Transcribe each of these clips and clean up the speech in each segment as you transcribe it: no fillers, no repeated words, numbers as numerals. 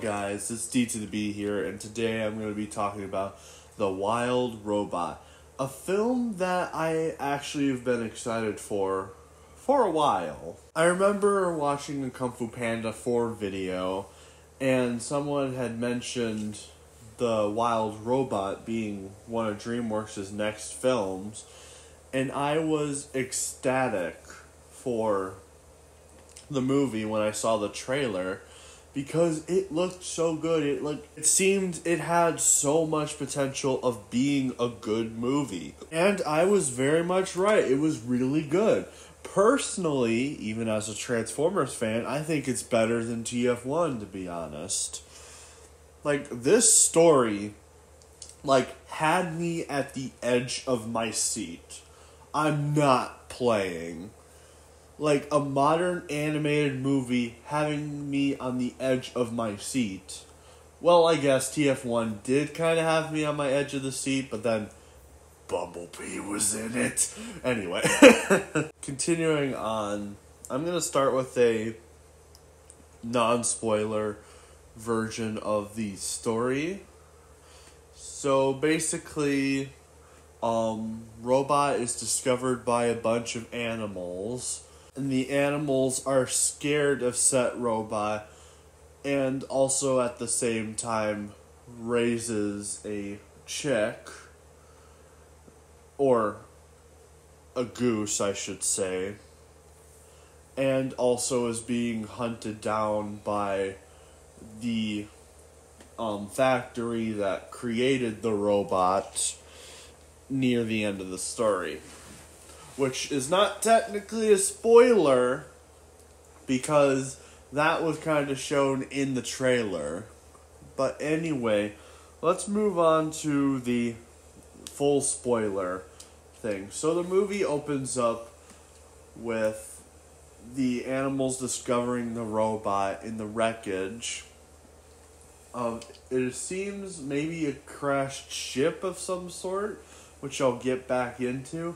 guys, it's D to the B here, and today I'm going to be talking about The Wild Robot, a film that I actually have been excited for a while. I remember watching the Kung Fu Panda 4 video, and someone had mentioned The Wild Robot being one of DreamWorks' next films, and I was ecstatic for the movie when I saw the trailer, because it looked so good. It seemed it had so much potential of being a good movie. And I was very much right. It was really good. Personally, even as a Transformers fan, I think it's better than TF1, to be honest. This story, had me at the edge of my seat. I'm not playing. A modern animated movie having me on the edge of my seat. Well, I guess TF1 did kind of have me on my edge of the seat, but then Bumblebee was in it. Anyway, continuing on, I'm going to start with a non-spoiler version of the story. So basically, Robot is discovered by a bunch of animals. And the animals are scared of Set Robot, and also at the same time raises a chick, or a goose, I should say, and also is being hunted down by the factory that created the robot near the end of the story. Which is not technically a spoiler, because that was kind of shown in the trailer. But anyway, let's move on to the full spoiler thing. So the movie opens up with the animals discovering the robot in the wreckage. It seems maybe a crashed ship of some sort, which I'll get back into.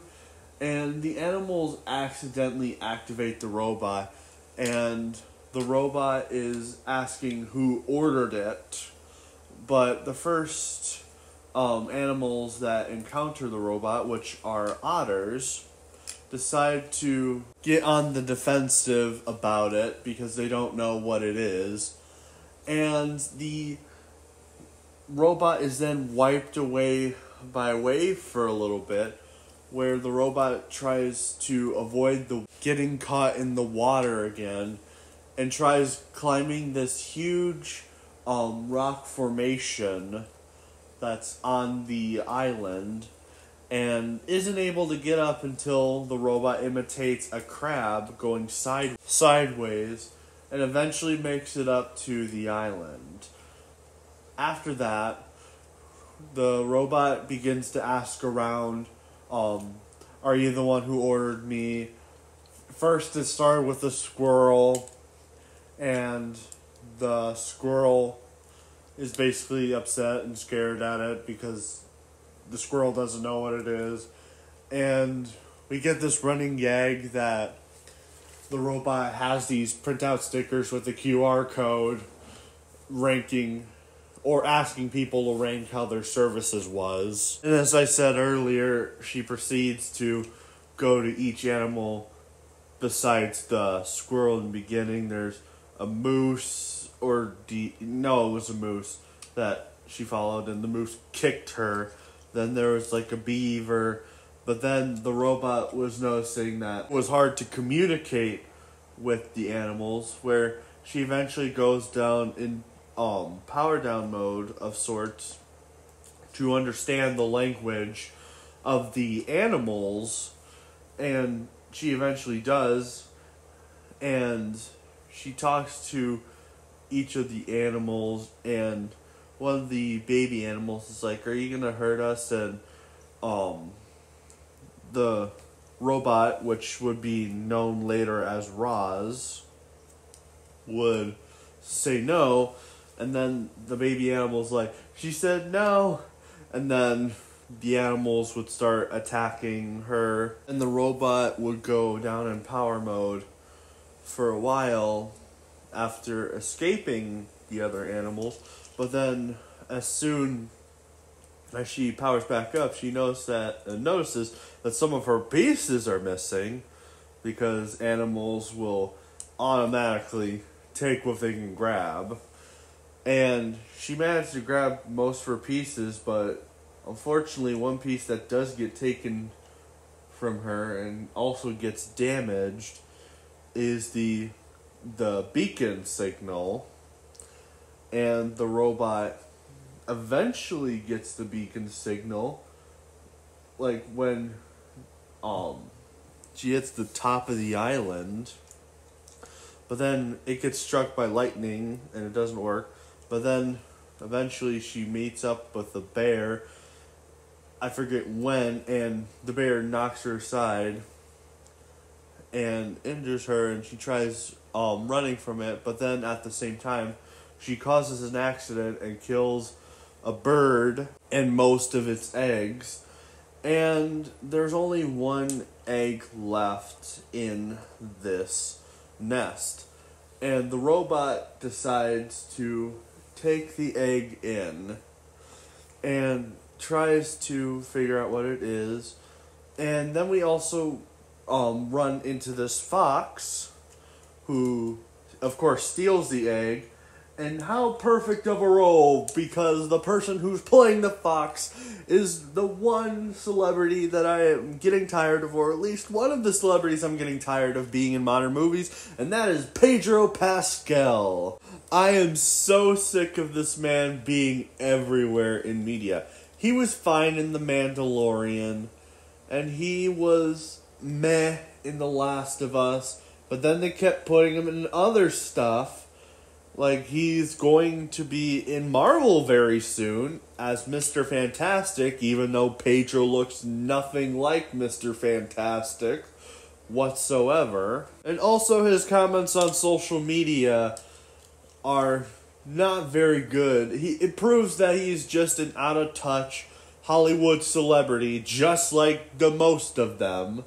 And the animals accidentally activate the robot, and the robot is asking who ordered it. But the first animals that encounter the robot, which are otters, decide to get on the defensive about it because they don't know what it is. And the robot is then wiped away by a wave for a little bit, where the robot tries to avoid getting caught in the water again, and tries climbing this huge rock formation that's on the island, and isn't able to get up until the robot imitates a crab going sideways, and eventually makes it up to the island. After that, the robot begins to ask around, are you the one who ordered me? First, it started with the squirrel, and the squirrel is basically upset and scared at it because the squirrel doesn't know what it is. And we get this running gag that the robot has these printout stickers with the QR code ranking or asking people to rank how their services was. And as I said earlier, she proceeds to go to each animal besides the squirrel in the beginning. There's a moose, it was a moose that she followed, and the moose kicked her. Then there was a beaver, but then the robot was noticing that it was hard to communicate with the animals, where she eventually goes down in power down mode of sorts to understand the language of the animals, and she eventually does, and she talks to each of the animals, and one of the baby animals is like, are you gonna hurt us? And the robot, which would be known later as Roz, would say no. And then the baby animal's like, she said no. And then the animals would start attacking her. And the robot would go down in power mode for a while after escaping the other animals. But then, as soon as she powers back up, she notices that some of her pieces are missing, because animals will automatically take what they can grab. And she managed to grab most of her pieces, but unfortunately one piece that does get taken from her and also gets damaged is the beacon signal. And the robot eventually gets the beacon signal, like when she hits the top of the island. But then it gets struck by lightning and it doesn't work. But then eventually she meets up with the bear, I forget when, and the bear knocks her aside and injures her, and she tries running from it. But then at the same time, she causes an accident and kills a bird and most of its eggs. And there's only one egg left in this nest. And the robot decides to take the egg in and tries to figure out what it is. And then we also run into this fox, who, of course, steals the egg. And how perfect of a role, because the person who's playing the fox is the one celebrity that I am getting tired of, or at least one of the celebrities I'm getting tired of being in modern movies, and that is Pedro Pascal. I am so sick of this man being everywhere in media. He was fine in The Mandalorian, and he was meh in The Last of Us, but then they kept putting him in other stuff. Like, he's going to be in Marvel very soon as Mr. Fantastic, even though Pedro looks nothing like Mr. Fantastic whatsoever. And also his comments on social media are not very good. It proves that he's just an out-of-touch Hollywood celebrity, just like the most of them.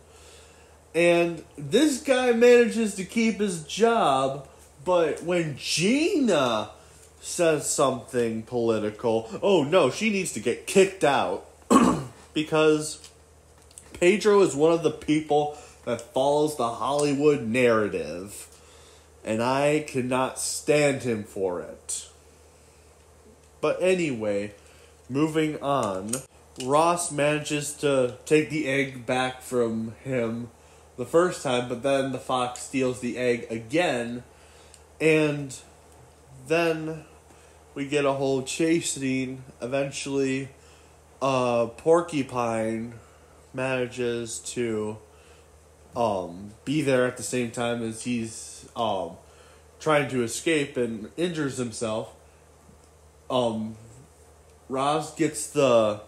And this guy manages to keep his job. But when Gina says something political, oh no, she needs to get kicked out. Because Pedro is one of the people that follows the Hollywood narrative. And I cannot stand him for it. But anyway, moving on. Ross manages to take the egg back from him the first time, but then the fox steals the egg again. And then we get a whole chase scene. Eventually, Porcupine manages to be there at the same time as he's trying to escape and injures himself. Roz gets the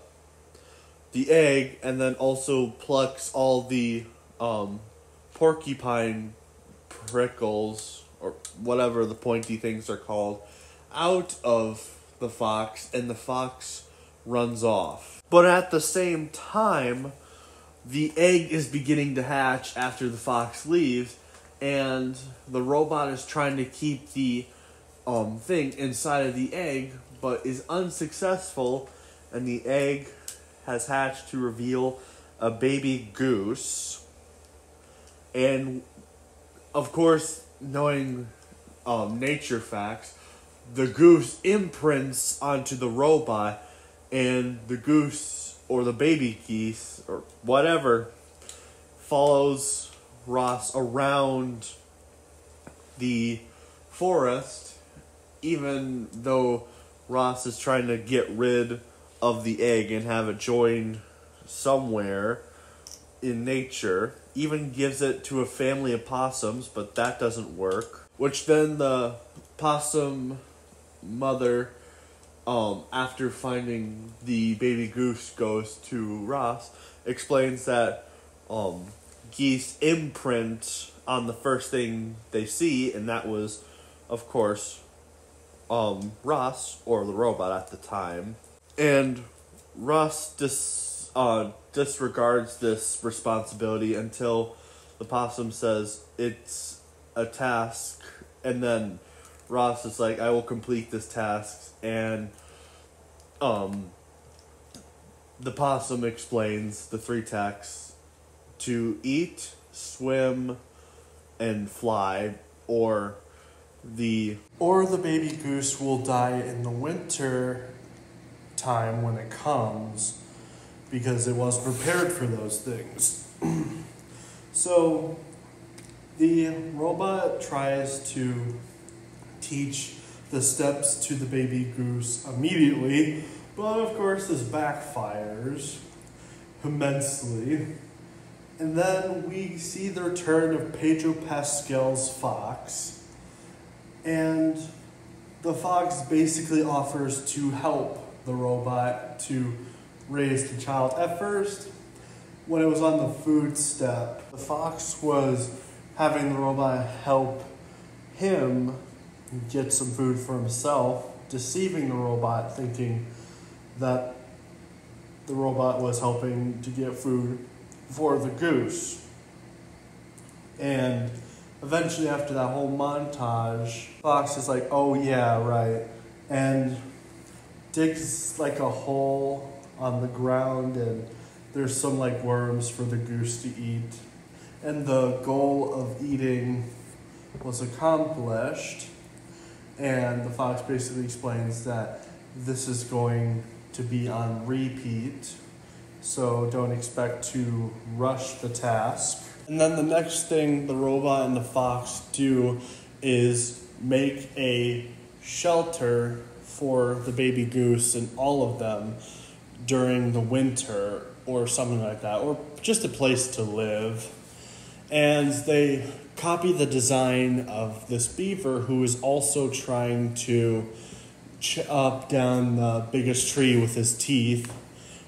egg and then also plucks all the porcupine prickles, or whatever the pointy things are called, out of the fox, and the fox runs off. But at the same time, the egg is beginning to hatch after the fox leaves, and the robot is trying to keep the thing inside of the egg, but is unsuccessful, and the egg has hatched to reveal a baby goose. And, of course, knowing nature facts, the goose imprints onto the robot, and the goose, or the baby geese, or whatever, follows Ross around the forest, even though Ross is trying to get rid of the egg and have it joined somewhere in nature. Even gives it to a family of possums, but that doesn't work. Which then the possum mother, after finding the baby goose, goes to Ross, explains that geese imprint on the first thing they see, and that was, of course, Ross, or the robot at the time. And Ross disregards this responsibility until the possum says it's a task, and then Ross is like, I will complete this task, and the possum explains the 3 tasks: to eat, swim, and fly, or the baby goose will die in the winter time when it comes, because it was prepared for those things. So the robot tries to teach the steps to the baby goose immediately, but of course this backfires immensely. And then we see the return of Pedro Pascal's fox, and the fox basically offers to help the robot to raise the child. At first, when it was on the food step, the fox was having the robot help him get some food for himself, deceiving the robot, thinking that the robot was helping to get food for the goose. And eventually, after that whole montage, Fox is like, oh yeah, right, and digs like a hole on the ground, and there's some like worms for the goose to eat, and the goal of eating was accomplished. And the fox basically explains that this is going to be on repeat, so don't expect to rush the task. And then the next thing the robot and the fox do is make a shelter for the baby goose and all of them during the winter or something like that, or just a place to live. And they copy the design of this beaver who is also trying to chop down the biggest tree with his teeth.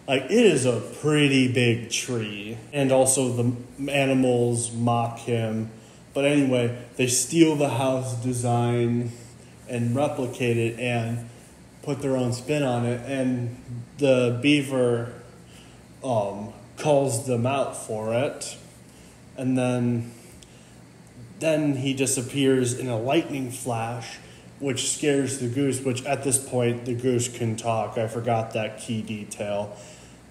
Like, it is a pretty big tree. And also the animals mock him. But anyway, they steal the house design and replicate it and put their own spin on it. And the beaver calls them out for it. And then he disappears in a lightning flash, which scares the goose, which at this point the goose can talk. I forgot that key detail.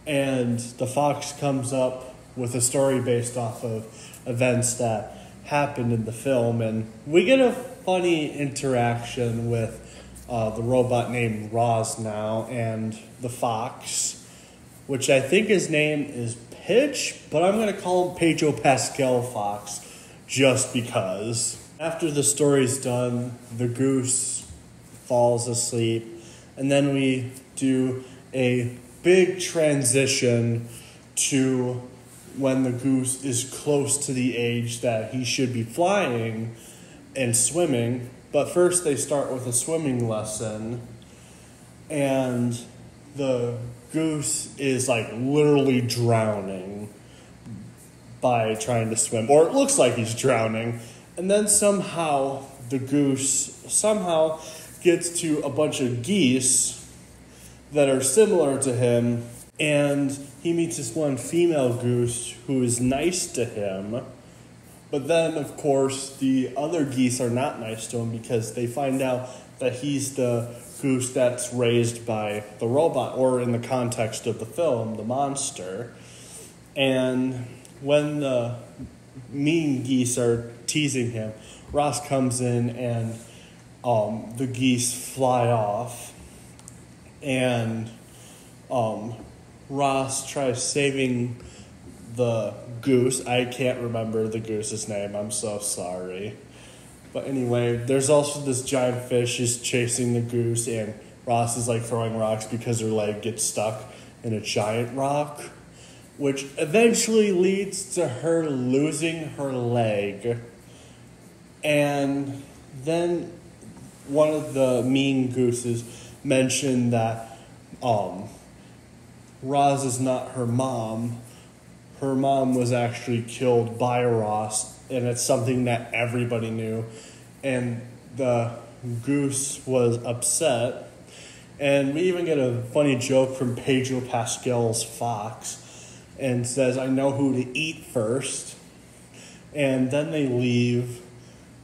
And the fox comes up with a story based off of events that happened in the film. And we get a funny interaction with the robot named Roz now and the fox, which I think his name is Pitch, but I'm going to call him Pedro Pascal Fox just because. After the story's done, the goose falls asleep, and then we do a big transition to when the goose is close to the age that he should be flying and swimming. But first they start with a swimming lesson, and the goose is like literally drowning by trying to swim, or it looks like he's drowning. And then somehow the goose gets to a bunch of geese that are similar to him, and he meets this one female goose who is nice to him. But then, of course, the other geese are not nice to him because they find out that he's the goose that's raised by the robot, or in the context of the film, the monster. And when the mean geese are teasing him, Ross comes in and the geese fly off. And Ross tries saving the goose. I can't remember the goose's name. I'm so sorry. But anyway, there's also this giant fish is chasing the goose, and Ross is like throwing rocks because her leg gets stuck in a giant rock, which eventually leads to her losing her leg. And then one of the mean gooses mentioned that Roz is not her mom. Her mom was actually killed by Ross, and it's something that everybody knew. And the goose was upset. And we even get a funny joke from Pedro Pascal's fox, and says, I know who to eat first. And then they leave,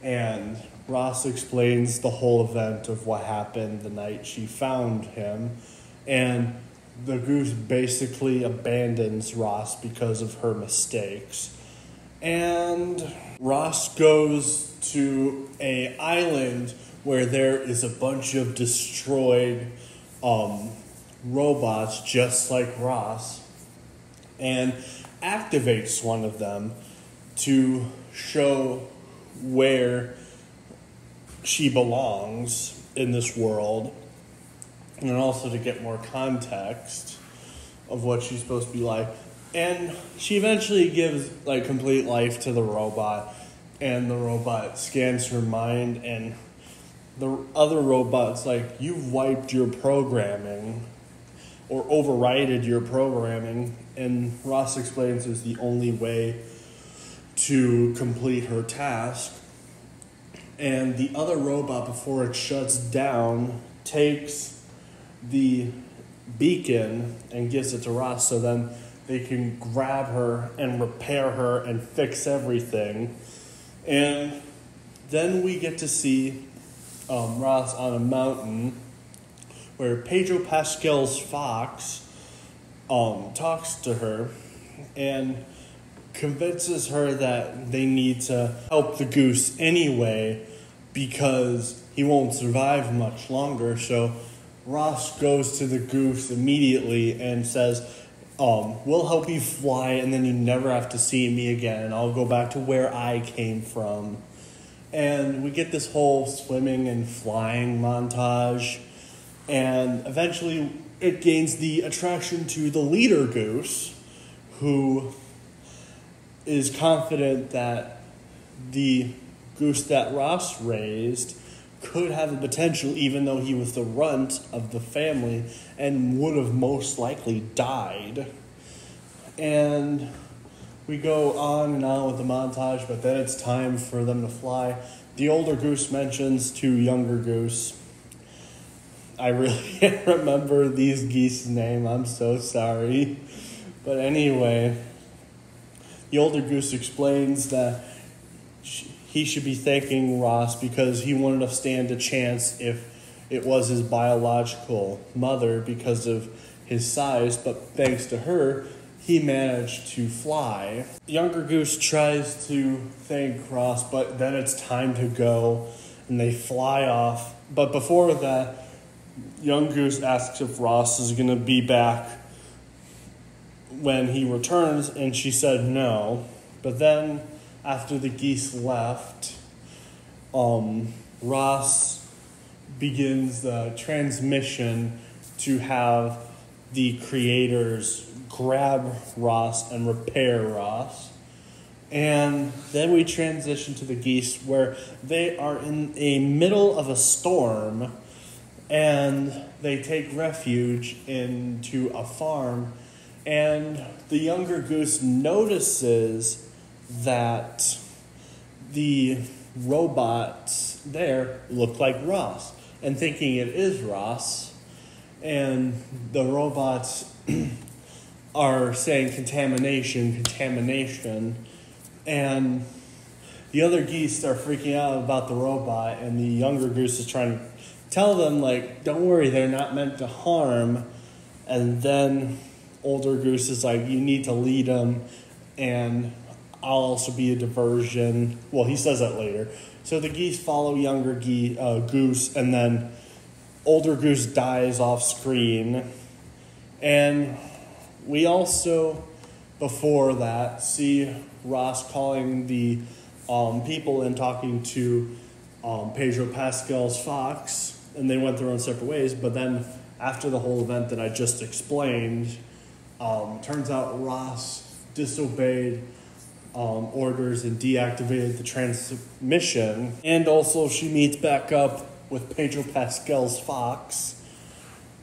and Ross explains the whole event of what happened the night she found him, and the goose basically abandons Ross because of her mistakes. And Ross goes to an island where there is a bunch of destroyed robots just like Ross, and activates one of them to show where she belongs in this world, and also to get more context of what she's supposed to be like. And she eventually gives like complete life to the robot, and the robot scans her mind, and the other robot's like, you've wiped your programming or overrided your programming, and Ross explains is the only way to complete her task. And the other robot, before it shuts down, takes the beacon and gives it to Ross, so then they can grab her and repair her and fix everything. And then we get to see Ross on a mountain where Pedro Pascal's fox talks to her and convinces her that they need to help the goose anyway because he won't survive much longer. So Ross goes to the goose immediately and says, we'll help you fly, and then you never have to see me again, and I'll go back to where I came from. And we get this whole swimming and flying montage, and eventually it gains the attraction to the leader goose, who is confident that the goose that Ross raised could have the potential, even though he was the runt of the family and would have most likely died. And we go on and on with the montage, but then it's time for them to fly. The older goose mentions to younger goose. I really can't remember these geese's name. I'm so sorry. But anyway, the older goose explains that he should be thanking Ross because he wouldn't have stand a chance if it was his biological mother because of his size, but thanks to her, he managed to fly. The younger goose tries to thank Ross, but then it's time to go, and they fly off. But before that, young goose asks if Ross is going to be back when he returns, and she said no. But then, after the geese left, Ross begins the transmission to have the creators grab Ross and repair Ross. And then we transition to the geese where they are in the middle of a storm, and they take refuge into a farm, and the younger goose notices that the robots there look like Ross, and thinking it is Ross, and the robots are saying contamination, and the other geese are freaking out about the robot, and the younger goose is trying to tell them, like, don't worry, they're not meant to harm. And then older goose is like, you need to lead them, and I'll also be a diversion. Well, he says that later. So the geese follow younger goose, and then older goose dies off screen. And we also, before that, see Ross calling the people and talking to Pedro Pascal's fox, and they went their own separate ways. But then after the whole event that I just explained, turns out Ross disobeyed orders and deactivated the transmission. And also she meets back up with Pedro Pascal's fox,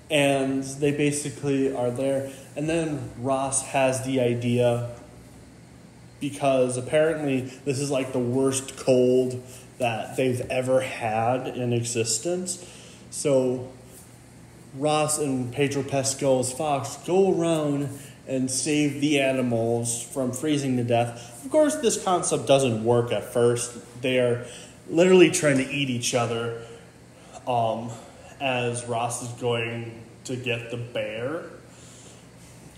and they basically are there. And then Ross has the idea, because apparently this is like the worst cold that they've ever had in existence. So Ross and Pedro Pascal's fox go around and save the animals from freezing to death. Of course, this concept doesn't work at first. They are literally trying to eat each other as Ross is going to get the bear.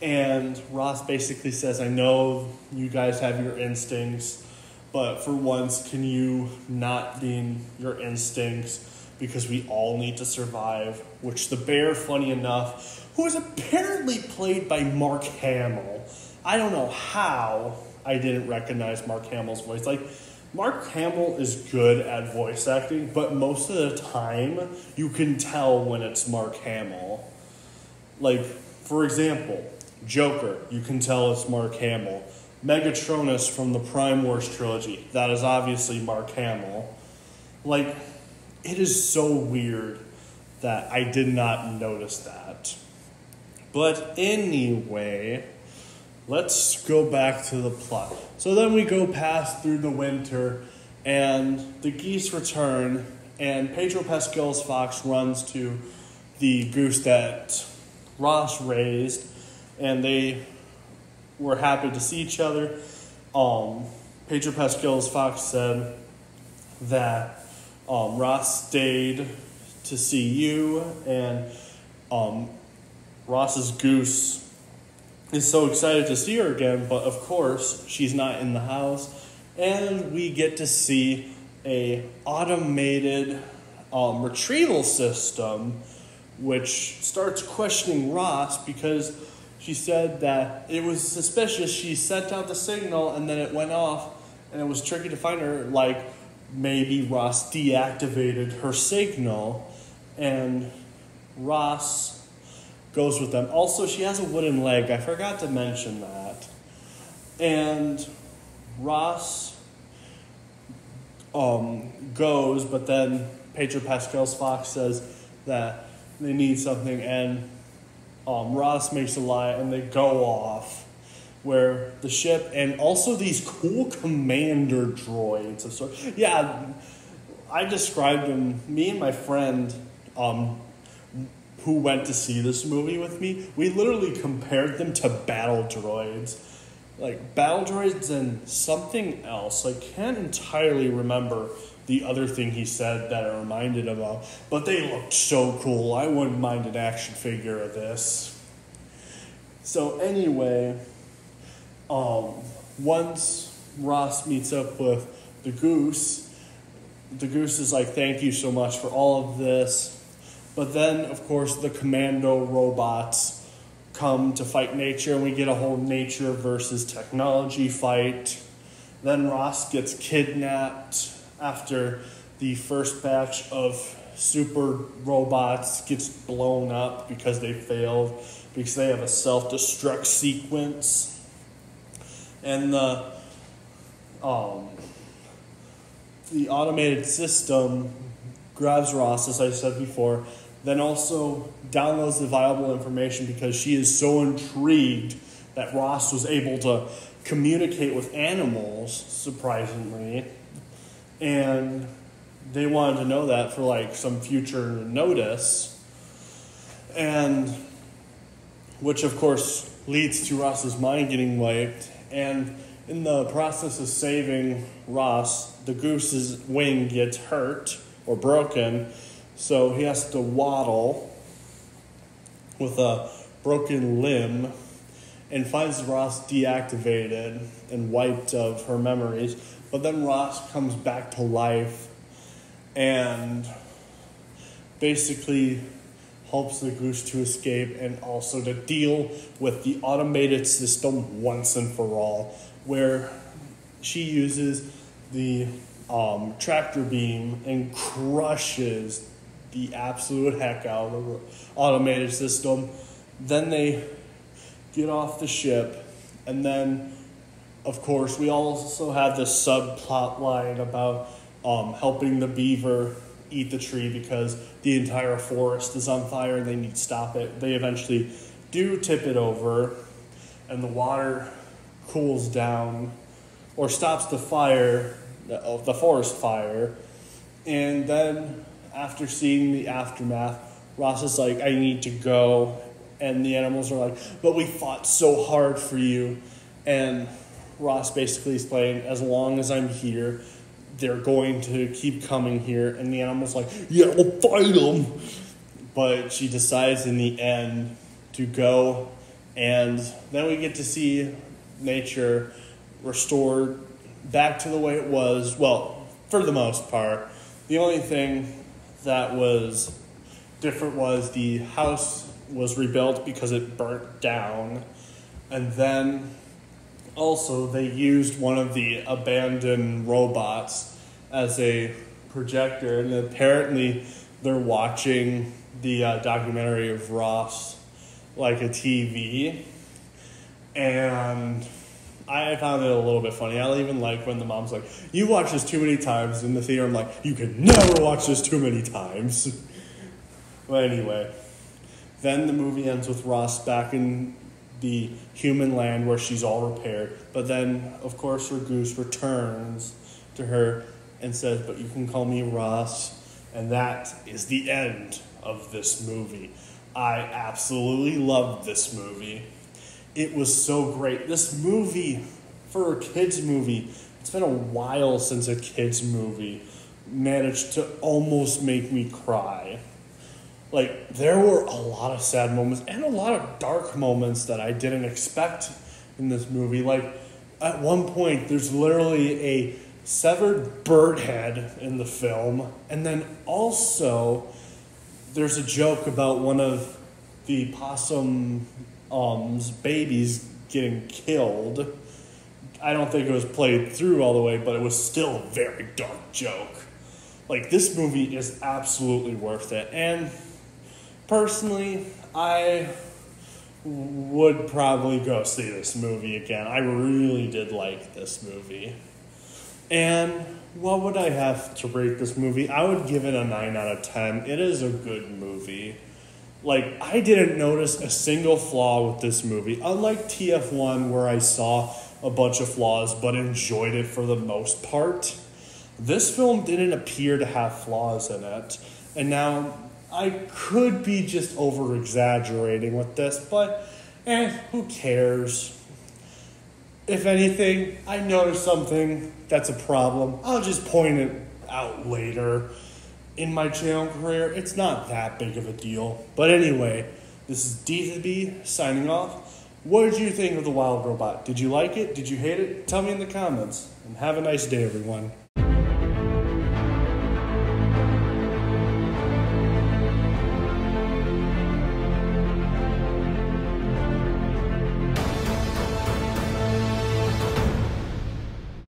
And Ross basically says, I know you guys have your instincts, but for once, can you not be your instincts? Because we all need to survive. Which the bear, funny enough, who is apparently played by Mark Hamill. I don't know how I didn't recognize Mark Hamill's voice. Like, Mark Hamill is good at voice acting, but most of the time, you can tell when it's Mark Hamill. Like, for example, Joker, you can tell it's Mark Hamill. Megatronus from the Prime Wars trilogy, that is obviously Mark Hamill. Like, it is so weird that I did not notice that. But anyway, let's go back to the plot. So then we go past through the winter, and the geese return, and Pedro Pascal's fox runs to the goose that Ross raised, and they were happy to see each other. Pedro Pascal's fox said that Ross stayed to see you, and Ross's goose is so excited to see her again, but of course she's not in the house, and we get to see a automated retrieval system, which starts questioning Ross because she said that it was suspicious. She sent out the signal and then it went off, and it was tricky to find her. Like, maybe Ross deactivated her signal, and Ross goes with them. Also, she has a wooden leg. I forgot to mention that. And Ross goes, but then Pedro Pascal's fox says that they need something, and Ross makes a lie, and they go off. Where the ship, and also these cool commander droids of sorts. Yeah, I described them. Me and my friend, who went to see this movie with me, we literally compared them to battle droids. Like, battle droids and something else. I can't entirely remember the other thing he said that I reminded him of, but they looked so cool. I wouldn't mind an action figure of this. So anyway, once Ross meets up with the goose is like, thank you so much for all of this. But then, of course, the commando robots come to fight nature, and we get a whole nature versus technology fight. Then Ross gets kidnapped after the first batch of super robots gets blown up because they failed, because they have a self-destruct sequence. And the automated system grabs Ross, as I said before, then also downloads the viable information because she is so intrigued that Ross was able to communicate with animals, surprisingly. And they wanted to know that for like some future notice. And which of course leads to Ross's mind getting wiped. And in the process of saving Ross, the goose's wing gets hurt or broken, so he has to waddle with a broken limb and finds Ross deactivated and wiped of her memories. But then Ross comes back to life and basically helps the goose to escape and also to deal with the automated system once and for all, where she uses the tractor beam and crushes the absolute heck out of the automated system. Then they get off the ship, and then, of course, we also have this subplot line about helping the beaver eat the tree because the entire forest is on fire and they need to stop it. They eventually do tip it over, and the water cools down or stops the fire, the forest fire. And then after seeing the aftermath, Ross is like, I need to go. And the animals are like, but we fought so hard for you. And Ross basically is playing, as long as I'm here, they're going to keep coming here, and the animal's like, yeah, we'll fight them. But she decides in the end to go, and then we get to see nature restored back to the way it was. Well, for the most part. The only thing that was different was the house was rebuilt because it burnt down. And then also they used one of the abandoned robots as a projector. And apparently they're watching the documentary of Ross like a TV. And I found it a little bit funny. I even like when the mom's like, you watch this too many times. In the theater, I'm like, you can never watch this too many times. But anyway, then the movie ends with Ross back in the human land where she's all repaired. But then, of course, her goose returns to her and says, but you can call me Ross. And that is the end of this movie. I absolutely loved this movie. It was so great. This movie, for a kid's movie, it's been a while since a kid's movie managed to almost make me cry. Like, there were a lot of sad moments and a lot of dark moments that I didn't expect in this movie. Like, at one point, there's literally a severed bird head in the film. And then also, there's a joke about one of the possum's babies getting killed. I don't think it was played through all the way, but it was still a very dark joke. Like, this movie is absolutely worth it. And personally, I would probably go see this movie again. I really did like this movie. And what would I have to rate this movie? I would give it a 9 out of 10. It is a good movie. Like, I didn't notice a single flaw with this movie. Unlike TF1, where I saw a bunch of flaws but enjoyed it for the most part, this film didn't appear to have flaws in it. And now, I could be just over-exaggerating with this, but who cares? If anything, I noticed something that's a problem. I'll just point it out later. In my channel career, it's not that big of a deal. But anyway, this is D2B signing off. What did you think of The Wild Robot? Did you like it? Did you hate it? Tell me in the comments. And have a nice day, everyone.